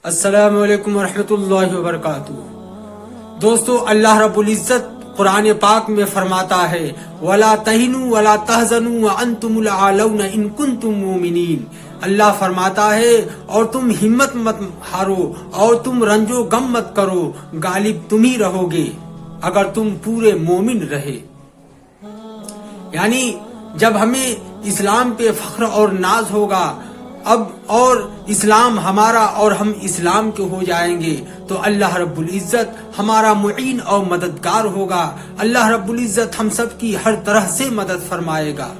السلام علیکم ورحمۃ اللہ وبرکاتہ۔ دوستو، اللہ رب العزت قرآن پاک میں فرماتا ہے وَلَا تَهِنُوا وَلَا تَحْزَنُوا وَأَنْتُمُ الْأَعْلَوْنَ إِن كُنتُم مُؤْمِنِينَ۔ اللہ فرماتا ہے اور تم ہمت مت ہارو اور تم رنج و غم مت کرو، غالب تم ہی رہو گے اگر تم پورے مومن رہے۔ یعنی جب ہمیں اسلام پہ فخر اور ناز ہوگا اب اور اسلام ہمارا اور ہم اسلام کے ہو جائیں گے تو اللہ رب العزت ہمارا معین اور مددگار ہوگا۔ اللہ رب العزت ہم سب کی ہر طرح سے مدد فرمائے گا،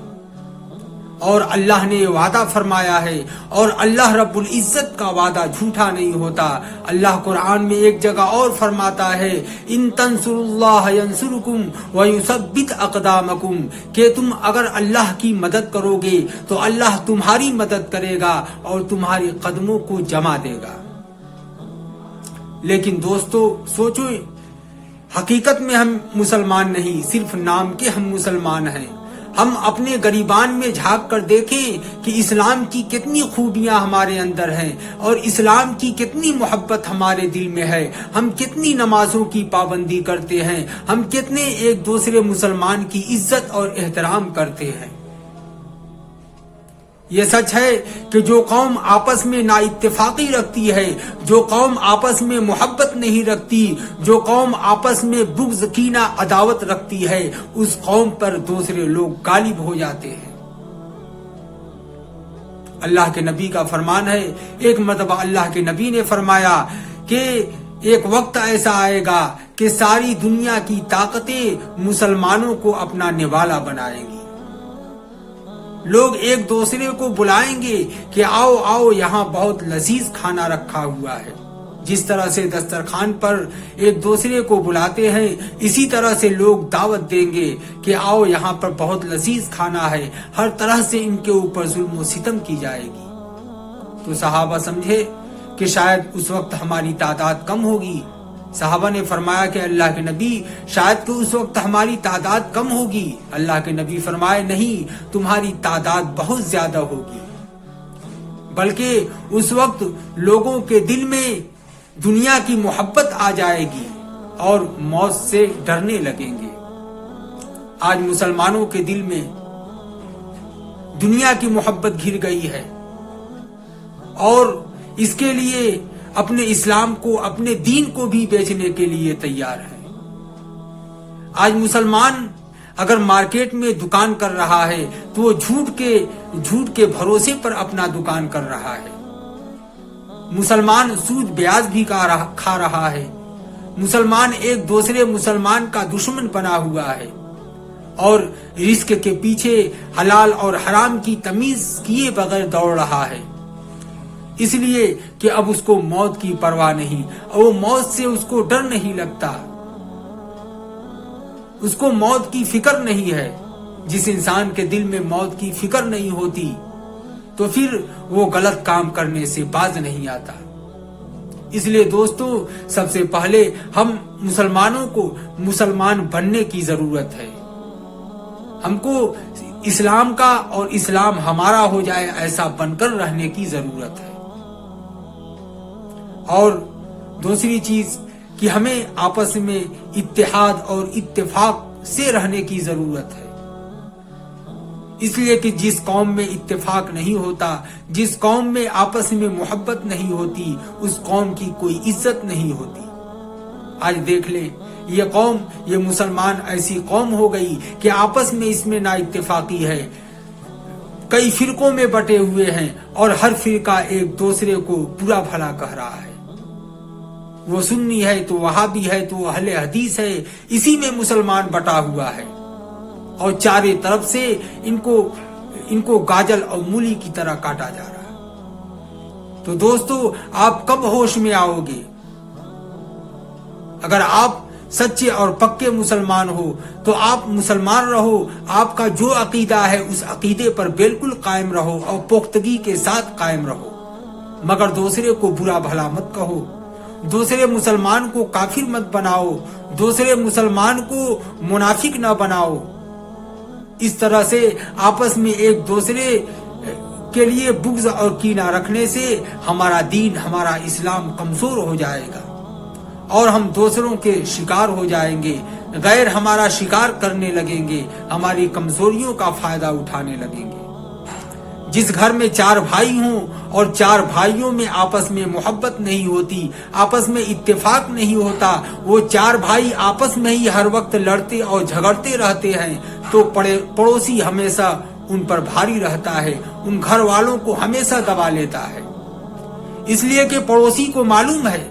اور اللہ نے وعدہ فرمایا ہے، اور اللہ رب العزت کا وعدہ جھوٹا نہیں ہوتا۔ اللہ قرآن میں ایک جگہ اور فرماتا ہے ان تنصروا اللہ ینصرکم ویثبت اقدامکم، کہ تم اگر اللہ کی مدد کرو گے تو اللہ تمہاری مدد کرے گا اور تمہارے قدموں کو جما دے گا۔ لیکن دوستو سوچو، حقیقت میں ہم مسلمان نہیں، صرف نام کے ہم مسلمان ہیں۔ ہم اپنے گریبان میں جھانک کر دیکھیں کہ اسلام کی کتنی خوبیاں ہمارے اندر ہیں اور اسلام کی کتنی محبت ہمارے دل میں ہے۔ ہم کتنی نمازوں کی پابندی کرتے ہیں، ہم کتنے ایک دوسرے مسلمان کی عزت اور احترام کرتے ہیں۔ یہ سچ ہے کہ جو قوم آپس میں نا اتفاقی رکھتی ہے، جو قوم آپس میں محبت نہیں رکھتی، جو قوم آپس میں بغض کینہ عداوت رکھتی ہے، اس قوم پر دوسرے لوگ غالب ہو جاتے ہیں۔ اللہ کے نبی کا فرمان ہے، ایک مرتبہ اللہ کے نبی نے فرمایا کہ ایک وقت ایسا آئے گا کہ ساری دنیا کی طاقتیں مسلمانوں کو اپنا نوالا بنائیں گی۔ لوگ ایک دوسرے کو بلائیں گے کہ آؤ آؤ، یہاں بہت لذیذ کھانا رکھا ہوا ہے۔ جس طرح سے دسترخوان پر ایک دوسرے کو بلاتے ہیں، اسی طرح سے لوگ دعوت دیں گے کہ آؤ یہاں پر بہت لذیذ کھانا ہے، ہر طرح سے ان کے اوپر ظلم و ستم کی جائے گی۔ تو صحابہ سمجھے کہ شاید اس وقت ہماری تعداد کم ہوگی۔ صحابہ نے فرمایا کہ اللہ کے نبی، شاید کہ اس وقت ہماری تعداد کم ہوگی۔ اللہ کے نبی فرمائے نہیں، تمہاری تعداد بہت زیادہ ہوگی، بلکہ اس وقت لوگوں کے دل میں دنیا کی محبت آ جائے گی اور موت سے ڈرنے لگیں گے۔ آج مسلمانوں کے دل میں دنیا کی محبت گھر گئی ہے اور اس کے لیے اپنے اسلام کو، اپنے دین کو بھی بیچنے کے لیے تیار ہے۔ آج مسلمان اگر مارکیٹ میں دکان کر رہا ہے تو وہ جھوٹ کے بھروسے پر اپنا دکان کر رہا ہے۔ مسلمان سود بیاج بھی کھا رہا ہے۔ مسلمان ایک دوسرے مسلمان کا دشمن بنا ہوا ہے اور رزق کے پیچھے حلال اور حرام کی تمیز کیے بغیر دوڑ رہا ہے، اس لیے کہ اب اس کو موت کی پرواہ نہیں، اور وہ موت سے اس کو ڈر نہیں لگتا، اس کو موت کی فکر نہیں ہے۔ جس انسان کے دل میں موت کی فکر نہیں ہوتی تو پھر وہ غلط کام کرنے سے باز نہیں آتا۔ اس لیے دوستو، سب سے پہلے ہم مسلمانوں کو مسلمان بننے کی ضرورت ہے۔ ہم کو اسلام کا اور اسلام ہمارا ہو جائے ایسا بن کر رہنے کی ضرورت ہے۔ اور دوسری چیز کہ ہمیں آپس میں اتحاد اور اتفاق سے رہنے کی ضرورت ہے، اس لیے کہ جس قوم میں اتفاق نہیں ہوتا، جس قوم میں آپس میں محبت نہیں ہوتی، اس قوم کی کوئی عزت نہیں ہوتی۔ آج دیکھ لیں، یہ قوم، یہ مسلمان ایسی قوم ہو گئی کہ آپس میں اس میں نا اتفاقی ہے، کئی فرقوں میں بٹے ہوئے ہیں اور ہر فرقہ ایک دوسرے کو برا بھلا کہہ رہا ہے۔ وہ سنی ہے تو وہابی ہے تو اہل حدیث ہے، اسی میں مسلمان بٹا ہوا ہے اور چارے طرف سے ان کو گاجل اور مولی کی طرح کاٹا جا رہا ہے۔ تو دوستو، آپ کب ہوش میں آؤ گے؟ اگر آپ سچے اور پکے مسلمان ہو تو آپ مسلمان رہو، آپ کا جو عقیدہ ہے اس عقیدے پر بالکل قائم رہو اور پختگی کے ساتھ قائم رہو، مگر دوسرے کو برا بھلا مت کہو، دوسرے مسلمان کو کافر مت بناؤ، دوسرے مسلمان کو منافق نہ بناؤ۔ اس طرح سے آپس میں ایک دوسرے کے لیے بغض اور کینہ رکھنے سے ہمارا دین، ہمارا اسلام کمزور ہو جائے گا اور ہم دوسروں کے شکار ہو جائیں گے، غیر ہمارا شکار کرنے لگیں گے، ہماری کمزوریوں کا فائدہ اٹھانے لگیں گے۔ جس گھر میں 4 بھائی ہوں اور 4 بھائیوں میں آپس میں محبت نہیں ہوتی، آپس میں اتفاق نہیں ہوتا، وہ 4 بھائی آپس میں ہی ہر وقت لڑتے اور جھگڑتے رہتے ہیں، تو پڑوسی ہمیشہ ان پر بھاری رہتا ہے، ان گھر والوں کو ہمیشہ دبا لیتا ہے، اس لیے کہ پڑوسی کو معلوم ہے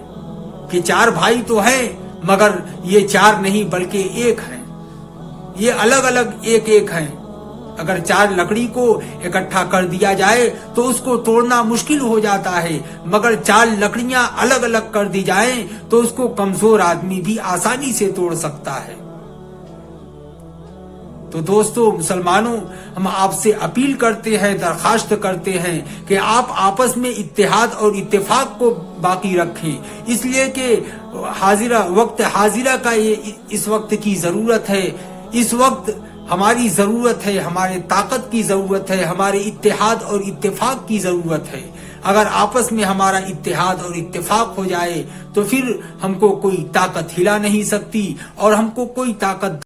کہ 4 بھائی تو ہیں مگر یہ 4 نہیں بلکہ ایک ہیں، یہ الگ الگ ایک ہیں۔ اگر 4 لکڑی کو اکٹھا کر دیا جائے تو اس کو توڑنا مشکل ہو جاتا ہے، مگر 4 لکڑیاں الگ الگ کر دی جائیں تو اس کو کمزور آدمی بھی آسانی سے توڑ سکتا ہے۔ تو دوستو مسلمانوں، ہم آپ سے اپیل کرتے ہیں، درخواست کرتے ہیں کہ آپ آپس میں اتحاد اور اتفاق کو باقی رکھیں، اس لیے کہ وقت حاضرہ کا یہ اس وقت کی ضرورت ہے، اس وقت ہماری ضرورت ہے، ہمارے طاقت کی ضرورت ہے، ہمارے اتحاد اور اتفاق کی ضرورت ہے۔ اگر آپس میں ہمارا اتحاد اور اتفاق ہو جائے تو پھر ہم کو کوئی طاقت ہلا نہیں سکتی اور ہم کو کوئی طاقت